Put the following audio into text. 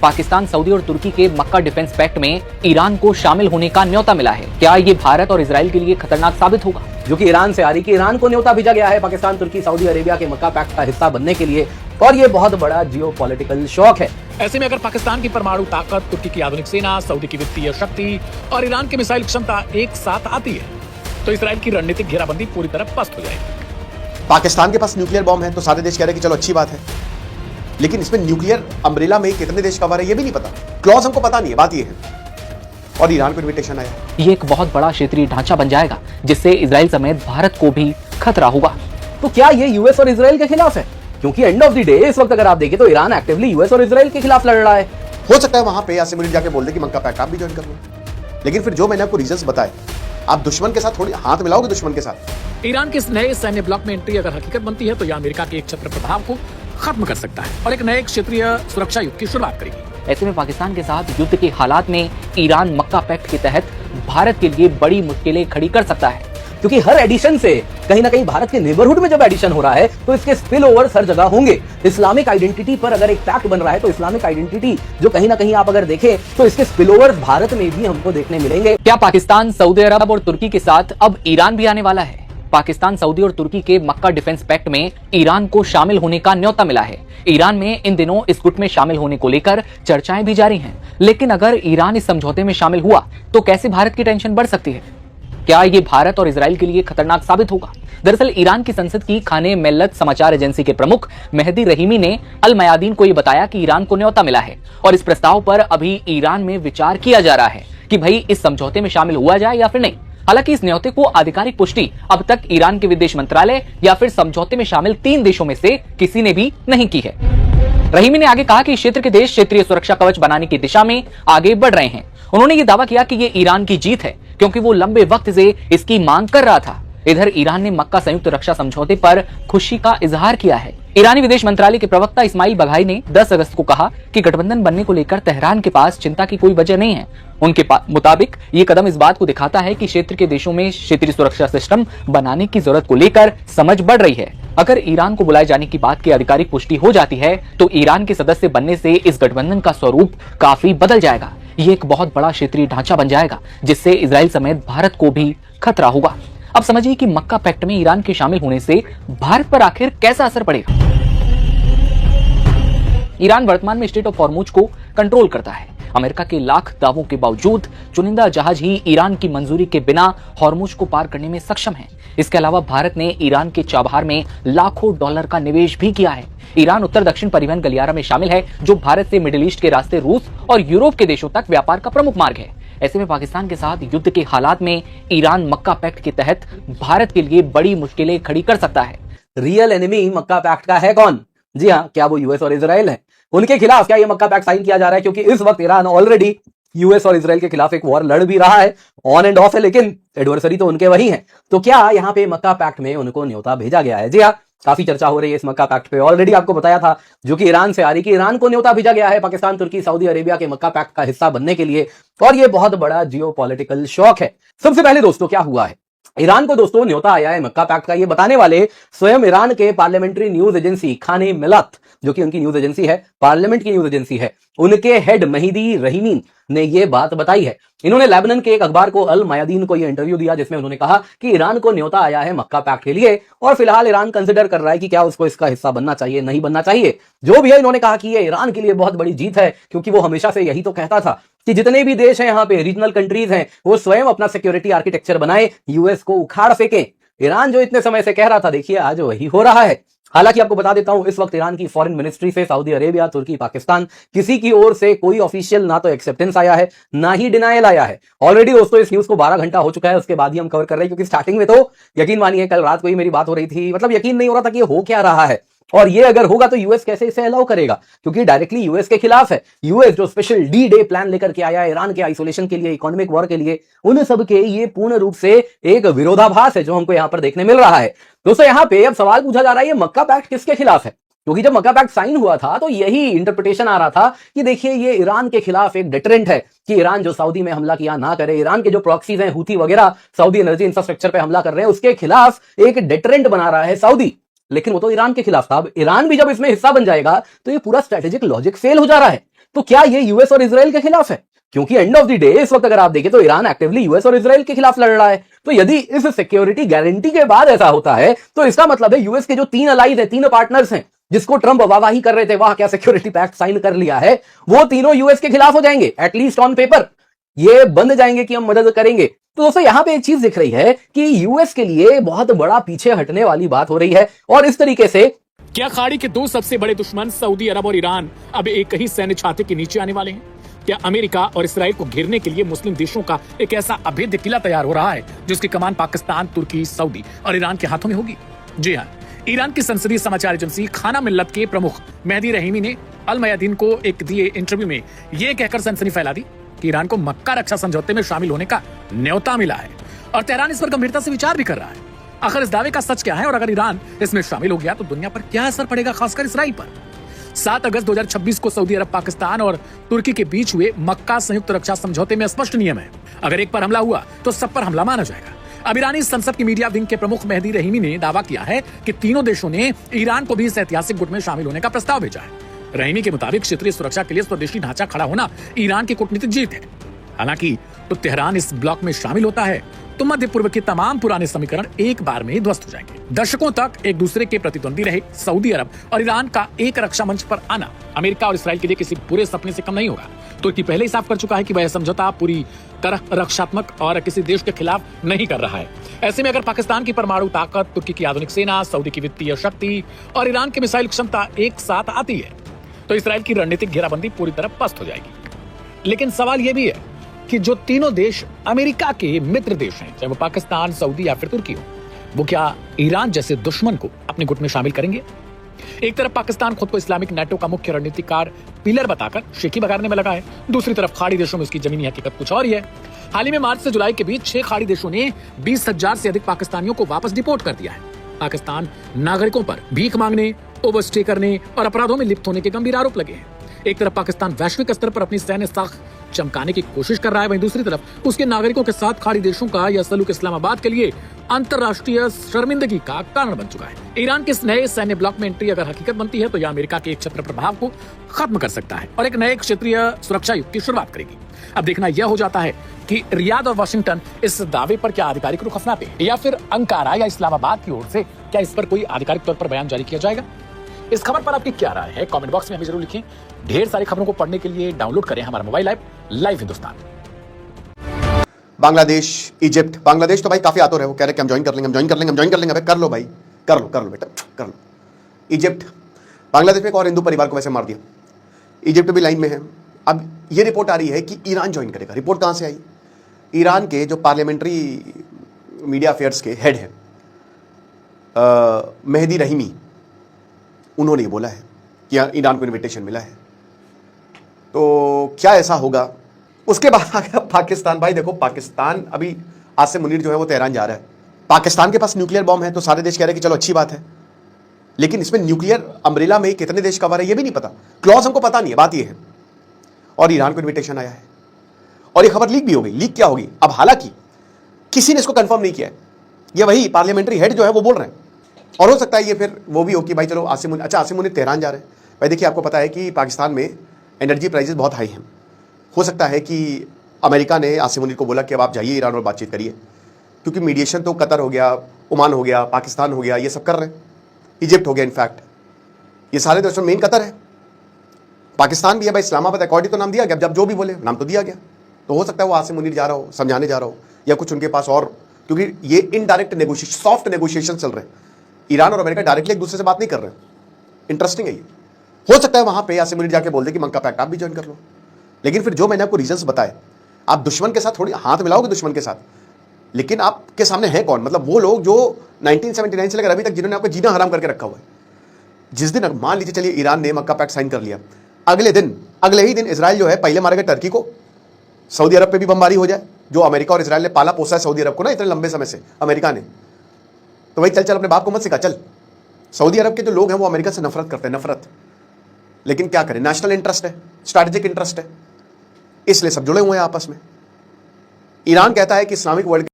Pakistan, Saudi और तुर्की के मक्का defence pact में ईरान को शामिल होने का न्योता मिला है। क्या ये भारत और इजराइल के लिए खतरनाक साबित होगा? जो कि ईरान से आ रही कि ईरान को न्योता भेजा गया है पाकिस्तान, तुर्की, सऊदी अरेबिया के मक्का पैक्ट का हिस्सा बनने के लिए, और ये बहुत बड़ा जियोपॉलिटिकल शॉक है। ऐसे में अगर पाकिस्तान की परमाणु ताकत, तुर्की की आधुनिक सेना, सऊदी की वित्तीय शक्ति और ईरान की मिसाइल क्षमता एक साथ आती है तो इसराइल की रणनीतिक घेराबंदी पूरी तरह पस्त हो जाएगी। पाकिस्तान के पास न्यूक्लियर बॉम्ब है तो सारे देश कह रहे हैं कि चलो अच्छी बात है, लेकिन इसमें न्यूक्लियर अम्ब्रेला में कितने देश कवर है ये भी नहीं पता, क्लॉज हमको पता नहीं है, बात ये है। और ईरान को इन्विटेशन आया। ये एक बहुत बड़ा क्षेत्रीय ढांचा बन जाएगा जिससे इजराइल समेत भारत को भी खतरा होगा। तो क्या ये यूएस और इजराइल के खिलाफ है? क्योंकि एंड ऑफ द डे इस वक्त अगर आप देखें तो ईरान एक्टिवली यूएस और इजराइल के खिलाफ लड़ रहा है। हो सकता है वहां पे यासिर मलिक जाके बोल दे कि मक्का पैक्ट आप भी ज्वाइन कर लो, लेकिन फिर जो मैंने आपको रीजंस बताए, आप दुश्मन के साथ थोड़ी हाथ मिलाओगे दुश्मन के साथ। ईरान के इस नए सैन्य ब्लॉक में एंट्री अगर हकीकत बनती है तो यह अमेरिका के एक छत्र प्रभाव को खत्म कर सकता है और एक नए क्षेत्रीय सुरक्षा युग की शुरुआत करेगी। ऐसे में पाकिस्तान के साथ युद्ध के हालात में ईरान मक्का पैक्ट के तहत भारत के लिए बड़ी मुश्किलें खड़ी कर सकता है, क्योंकि हर एडिशन से कहीं ना कहीं भारत के नेबरहुड में जब एडिशन हो रहा है तो इसके स्पिल ओवर हर जगह होंगे। इस्लामिक आइडेंटिटी पर अगर एक पैक्ट बन रहा है तो इस्लामिक आइडेंटिटी जो कहीं ना कहीं आप अगर देखें तो इसके स्पिल ओवर भारत में भी हमको देखने मिलेंगे। क्या पाकिस्तान, सऊदी अरब और तुर्की के साथ अब ईरान भी आने वाला है? पाकिस्तान, सऊदी और तुर्की के मक्का डिफेंस पैक्ट में ईरान को शामिल होने का न्योता मिला है। ईरान में इन दिनों इस गुट में शामिल होने को लेकर चर्चाएं भी जारी हैं, लेकिन अगर ईरान इस समझौते में शामिल हुआ तो कैसे भारत की टेंशन बढ़ सकती है? क्या ये भारत और इजराइल के लिए खतरनाक साबित होगा? दरअसल ईरान की संसद की खाने मिल्लत समाचार एजेंसी के प्रमुख मेहदी रहीमी ने अल मयादीन को यह बताया कि ईरान को न्योता मिला है और इस प्रस्ताव पर अभी ईरान में विचार किया जा रहा है कि भाई इस समझौते में शामिल हुआ जाए या फिर नहीं। हालांकि इस न्योते को आधिकारिक पुष्टि अब तक ईरान के विदेश मंत्रालय या फिर समझौते में शामिल 3 देशों में से किसी ने भी नहीं की है। रहीमी ने आगे कहा कि क्षेत्र के देश क्षेत्रीय सुरक्षा कवच बनाने की दिशा में आगे बढ़ रहे हैं। उन्होंने ये दावा किया कि ये ईरान की जीत है क्योंकि वो लंबे वक्त से इसकी मांग कर रहा था। इधर ईरान ने मक्का संयुक्त रक्षा समझौते पर खुशी का इजहार किया है। ईरानी विदेश मंत्रालय के प्रवक्ता इस्माइल बघाई ने 10 अगस्त को कहा कि गठबंधन बनने को लेकर तेहरान के पास चिंता की कोई वजह नहीं है। उनके मुताबिक ये कदम इस बात को दिखाता है कि क्षेत्र के देशों में क्षेत्रीय सुरक्षा सिस्टम बनाने की जरूरत को लेकर समझ बढ़ रही है। अगर ईरान को बुलाए जाने की बात की आधिकारिक पुष्टि हो जाती है तो ईरान के सदस्य बनने से इस गठबंधन का स्वरूप काफी बदल जाएगा। ये एक बहुत बड़ा क्षेत्रीय ढांचा बन जाएगा जिससे इजराइल समेत भारत को भी खतरा होगा। अब समझिए कि मक्का पैक्ट में ईरान के शामिल होने से भारत पर आखिर कैसा असर पड़ेगा। ईरान वर्तमान में स्ट्रेट ऑफ हॉर्मुज को कंट्रोल करता है। अमेरिका के लाख दावों के बावजूद चुनिंदा जहाज ही ईरान की मंजूरी के बिना हॉर्मुज को पार करने में सक्षम है। इसके अलावा भारत ने ईरान के चाबहार में लाखों डॉलर का निवेश भी किया है। ईरान उत्तर दक्षिण परिवहन गलियारा में शामिल है जो भारत से मिडिल ईस्ट के रास्ते रूस और यूरोप के देशों तक व्यापार का प्रमुख मार्ग है। ऐसे में पाकिस्तान के साथ युद्ध के हालात में ईरान मक्का पैक्ट के तहत भारत के लिए बड़ी मुश्किलें खड़ी कर सकता है। रियल एनिमी मक्का पैक्ट का है कौन? जी हाँ, क्या वो यूएस और इजराइल है? उनके खिलाफ क्या ये मक्का पैक्ट साइन किया जा रहा है? क्योंकि इस वक्त ईरान ऑलरेडी यूएस और इजराइल के खिलाफ एक वॉर लड़ भी रहा है, ऑन एंड ऑफ है, लेकिन एडवर्सरी तो उनके वही है। तो क्या यहाँ पे मक्का पैक्ट में उनको न्योता भेजा गया है? जी हाँ, काफी चर्चा हो रही है इस मक्का पैक्ट पे। ऑलरेडी आपको बताया था जो कि ईरान से आ रही कि ईरान को न्योता भेजा गया है पाकिस्तान, तुर्की, सऊदी अरेबिया के मक्का पैक्ट का हिस्सा बनने के लिए, और ये बहुत बड़ा जियोपॉलिटिकल शॉक है। सबसे पहले दोस्तों क्या हुआ है, ईरान को दोस्तों न्योता आया है मक्का पैक्ट का, ये बताने वाले स्वयं ईरान के पार्लियामेंट्री न्यूज एजेंसी खाने मिल्लत, जो कि उनकी न्यूज एजेंसी है, पार्लियामेंट की न्यूज एजेंसी है, उनके हेड मेहदी रहीमी ने ये बात बताई है। इन्होंने लेबनान के एक अखबार को अल मयादीन को ये इंटरव्यू दिया जिसमें उन्होंने कहा कि ईरान को न्योता आया है मक्का पैक्ट के लिए और फिलहाल ईरान कंसिडर कर रहा है कि क्या उसको इसका हिस्सा बनना चाहिए, नहीं बनना चाहिए। जो भी है, इन्होंने कहा कि ये ईरान के लिए बहुत बड़ी जीत है क्योंकि वो हमेशा से यही तो कहता था कि जितने भी देश हैं यहाँ पे, रीजनल कंट्रीज हैं, वो स्वयं अपना सिक्योरिटी आर्किटेक्चर बनाए, यूएस को उखाड़ फेंके। ईरान जो इतने समय से कह रहा था, देखिए आज वही हो रहा है। हालांकि आपको बता देता हूं, इस वक्त ईरान की फॉरेन मिनिस्ट्री से सऊदी अरेबिया, तुर्की, पाकिस्तान, किसी की ओर से कोई ऑफिशियल ना तो एक्सेप्टेंस आया है ना ही डिनायल आया है। ऑलरेडी दोस्तों इस न्यूज को 12 घंटा हो चुका है, उसके बाद ही हम कवर कर रहे हैं, क्योंकि स्टार्टिंग में तो यकीन मानिए कल रात को ही मेरी बात हो रही थी, मतलब यकीन नहीं हो रहा था कि ये हो क्या रहा है। और ये अगर होगा तो यूएस कैसे इसे अलाउ करेगा, क्योंकि डायरेक्टली यूएस के खिलाफ है। यूएस जो स्पेशल डी डे प्लान लेकर के आया है ईरान के आइसोलेशन के लिए, इकोनॉमिक वॉर के लिए, उन सब के ये पूर्ण रूप से एक विरोधाभास है जो हमको यहां पर देखने मिल रहा है। दोस्तों यहां पे अब सवाल पूछा जा रहा है, ये मक्का पैक्ट किसके खिलाफ है? क्योंकि जब मक्का पैक्ट साइन हुआ था तो यही इंटरप्रिटेशन आ रहा था कि देखिए ये ईरान के खिलाफ एक डेटरेंट है कि ईरान जो सऊदी में हमला किया ना करे, ईरान के जो प्रॉक्सीज हैं हूथी वगैरह सऊदी एनर्जी इंफ्रास्ट्रक्चर पे हमला कर रहे हैं, उसके खिलाफ एक डेटरेंट बना रहा है सऊदी। लेकिन वो तो ईरान के खिलाफ था। अब ईरान भी जब इसमें हिस्सा बन जाएगा तो ये पूरा स्ट्रेटेजिक लॉजिक फेल हो जा रहा है। तो क्या ये यूएस और इजराइल के खिलाफ है? क्योंकि एंड ऑफ द डे इस वक्त अगर आप देखें तो ईरान एक्टिवली यूएस और इजराइल के खिलाफ लड़ रहा है। तो यदि इस सिक्योरिटी गारंटी के बाद ऐसा होता है तो इसका मतलब है यूएस के जो 3 अलाइज है, 3 पार्टनर्स हैं जिसको ट्रंप वाहवाही कर रहे थे, वाह क्या सिक्योरिटी पैक्ट साइन कर लिया है, वो तीनों यूएस के खिलाफ हो जाएंगे, एटलीस्ट ऑन पेपर। ये बन जाएंगे कि हम मदद करेंगे। तो दोस्तों यहां पे एक चीज दिख रही है कि यूएस के लिए बहुत बड़ा पीछे हटने वाली बात हो रही है। और इस तरीके से क्या खाड़ी के दो सबसे बड़े दुश्मन सऊदी अरब और ईरान अब एक ही सैन्य छाते के नीचे आने वाले हैं? क्या अमेरिका और इसराइल को घेरने के लिए मुस्लिम देशों का एक ऐसा अभेद्य किला तैयार हो रहा है जिसकी कमान पाकिस्तान, तुर्की, सऊदी और ईरान के हाथों में होगी? जी हाँ, ईरान की संसदीय समाचार एजेंसी खाना मिल्लत के प्रमुख मेहदी रहीमी ने अल मयादीन को एक दिए इंटरव्यू में यह कहकर सनसनी फैला दी कि ईरान को मक्का रक्षा समझौते में शामिल होने का न्योता मिला है और तेहरान इस पर गंभीरता से विचार भी कर रहा है। आखिर इस दावे का सच क्या है और अगर ईरान इसमें शामिल हो गया तो दुनिया पर क्या असर पड़ेगा, खासकर इसराइल पर? 7 अगस्त 2026 को सऊदी अरब, पाकिस्तान और तुर्की के बीच हुए मक्का संयुक्त रक्षा समझौते में स्पष्ट नियम है, अगर एक पर हमला हुआ तो सब पर हमला माना जाएगा। अब ईरानी संसद की मीडिया विंग के प्रमुख मेहदी रहीमी ने दावा किया है कि तीनों देशों ने ईरान को भी इस ऐतिहासिक गुट में शामिल होने का प्रस्ताव भेजा है। रहीमी के मुताबिक क्षेत्रीय सुरक्षा के लिए स्वदेशी ढांचा खड़ा होना ईरान की कूटनीतिक जीत है। हालांकि तो तेहरान इस ब्लॉक में शामिल होता है तो मध्य पूर्व के तमाम पुराने समीकरण एक बार में ही ध्वस्त हो जाएंगे। दशकों तक एक दूसरे के प्रतिद्वंदी रहे सऊदी अरब और ईरान का एक रक्षा मंच पर आना अमेरिका और इसराइल के लिए किसी बुरे सपने से कम नहीं होगा। तुर्की पहले ही साफ कर चुका है कि वह समझौता पूरी तरह रक्षात्मक और किसी देश के खिलाफ नहीं कर रहा है। ऐसे में अगर पाकिस्तान की परमाणु ताकत, तुर्की की आधुनिक सेना, सऊदी की वित्तीय शक्ति और ईरान की मिसाइल क्षमता एक साथ आती है तो इसराइल की रणनीतिक घेराबंदी पूरी तरह पस्त हो जाएगी। लेकिन सवाल यह भी है कि जो तीनों देश अमेरिका के मित्र देश हैं, चाहे वो पाकिस्तान, सऊदी या फिर तुर्की हो, वो क्या ईरान जैसे दुश्मन को अपने गुट में शामिल करेंगे? एक तरफ पाकिस्तान खुद को इस्लामिक नेटो का मुख्य रणनीतिकार पिलर बताकर शेखी बगाड़ने में लगा है, दूसरी तरफ खाड़ी देशों में उसकी जमीनी हकीकत कुछ और ही है। हाल ही में मार्च से जुलाई के बीच 6 खाड़ी देशों ने 20,000 से अधिक पाकिस्तानियों को वापस डिपोर्ट कर दिया है। पाकिस्तान नागरिकों पर भीख मांगने, ओवरस्टे करने और अपराधों में लिप्त होने के गंभीर आरोप लगे हैं। एक तरफ पाकिस्तान वैश्विक स्तर पर अपनी सैन्य साख चमकाने की कोशिश कर रहा है, वहीं दूसरी तरफ उसके नागरिकों के साथ खाड़ी देशों का यह सलूक इस्लामाबाद के लिए अंतरराष्ट्रीय शर्मिंदगी का कारण बन चुका है। ईरान के इस नए सैन्य ब्लॉक में एंट्री अगर हकीकत बनती है तो यह अमेरिका के क्षेत्र प्रभाव को खत्म कर सकता है और एक नए क्षेत्रीय सुरक्षा युग की शुरुआत करेगी। अब देखना यह हो जाता है कि रियाद और वाशिंगटन इस दावे पर क्या आधिकारिक रुख अपनाते हैं या फिर अंकारा या इस्लामाबाद की ओर से क्या इस पर कोई आधिकारिक तौर पर बयान जारी किया जाएगा। इस खबर पर आपकी क्या राय है, कमेंट बॉक्स में हमें जरूर लिखें। ढेर सारी खबरों को पढ़ने के लिए डाउनलोड करें हमारा mobile app live Hindustan. Bangladesh, Egypt, Bangladesh तो भाई काफी आतुर है, वो कह रहे कि हम ज्वाइन कर लेंगे, हम ज्वाइन कर लेंगे, हम ज्वाइन कर लेंगे। कर लो भाई, कर लो बेटा, कर लो। इजिप्ट, बांग्लादेश में एक और हिंदू परिवार को वैसे मार दिया, इजिप्ट भी लाइन में है। अब ये रिपोर्ट आ रही है कि ईरान ज्वाइन करेगा। रिपोर्ट कहां से आई? ईरान के जो पार्लियामेंट्री मीडिया अफेयर्स के हेड है मेहदी रहीमी, उन्होंने ये बोला है कि ईरान को इनविटेशन मिला है। तो क्या ऐसा होगा? उसके बाद पाकिस्तान, भाई देखो पाकिस्तान अभी आसिम मुनीर जो है वो तेहरान जा रहा है। पाकिस्तान के पास न्यूक्लियर बॉम्ब है तो सारे देश कह रहे हैं कि चलो अच्छी बात है, लेकिन इसमें न्यूक्लियर अम्ब्रेला में कितने देश कवर है ये भी नहीं पता, क्लॉज हमको पता नहीं है, बात ये है। और ईरान को इन्विटेशन आया है और ये खबर लीक भी हो गई। लीक क्या होगी? अब हालांकि किसी ने इसको कंफर्म नहीं किया है, ये वही पार्लियामेंट्री हेड जो है वो बोल रहे हैं। और हो सकता है ये फिर वो भी हो कि भाई चलो आसिम मुनीर तेहरान जा रहे हैं। भाई देखिए, आपको पता है कि पाकिस्तान में एनर्जी प्राइसेस बहुत हाई हैं। हो सकता है कि अमेरिका ने आसिम मुनीर को बोला कि अब आप जाइए ईरान और बातचीत करिए, क्योंकि मीडिएशन तो कतर हो गया, ओमान हो गया, पाकिस्तान हो गया, ये सब कर रहे हैं, इजिप्ट हो गया, इनफैक्ट ये सारे देशों में मेन कतर है। पाकिस्तान भी है भाई, इस्लामाबाद अकॉर्डिंग तो नाम दिया गया, जब जो भी बोले नाम तो दिया गया। तो हो सकता है वो आसिम मुनीर जा रहा हो, समझाने जा रहा हो, या कुछ उनके पास और, क्योंकि ये इनडायरेक्ट नेगोशिएशन, सॉफ्ट नेगोशिएशन चल रहे हैं। ईरान और अमेरिका डायरेक्टली एक दूसरे से बात नहीं कर रहे हैं। इंटरेस्टिंग है ये। हो सकता है वहां पे आसिम मुनीर जाके बोल दे कि मक्का पैक्ट आप भी ज्वाइन कर लो। लेकिन फिर जो मैंने आपको रीजंस बताए, आप दुश्मन के साथ थोड़ी हाथ मिलाओगे दुश्मन के साथ, लेकिन आपके सामने है कौन? मतलब वो लोग जो 1979 से लेकर अभी तक जिन्होंने आपको जीना हराम करके रखा हुआ है। जिस दिन मान लीजिए चलिए ईरान ने मक्का पैक्ट साइन कर लिया, अगले ही दिन इजराइल जो है पहले मारेगा टर्की को, सऊदी अरब पे भी बमबारी हो जाए, जो अमेरिका और इजराइल ने पाला पोसा है सऊदी अरब को ना इतने लंबे समय से अमेरिका ने। तो भाई चल अपने बाप को मत सिखा, चल। सऊदी अरब के जो लोग हैं वो अमेरिका से नफरत करते हैं, नफरत। लेकिन क्या करें, नेशनल इंटरेस्ट है, स्ट्रैटेजिक इंटरेस्ट है, इसलिए सब जुड़े हुए हैं आपस में। ईरान कहता है कि इस्लामिक वर्ल्ड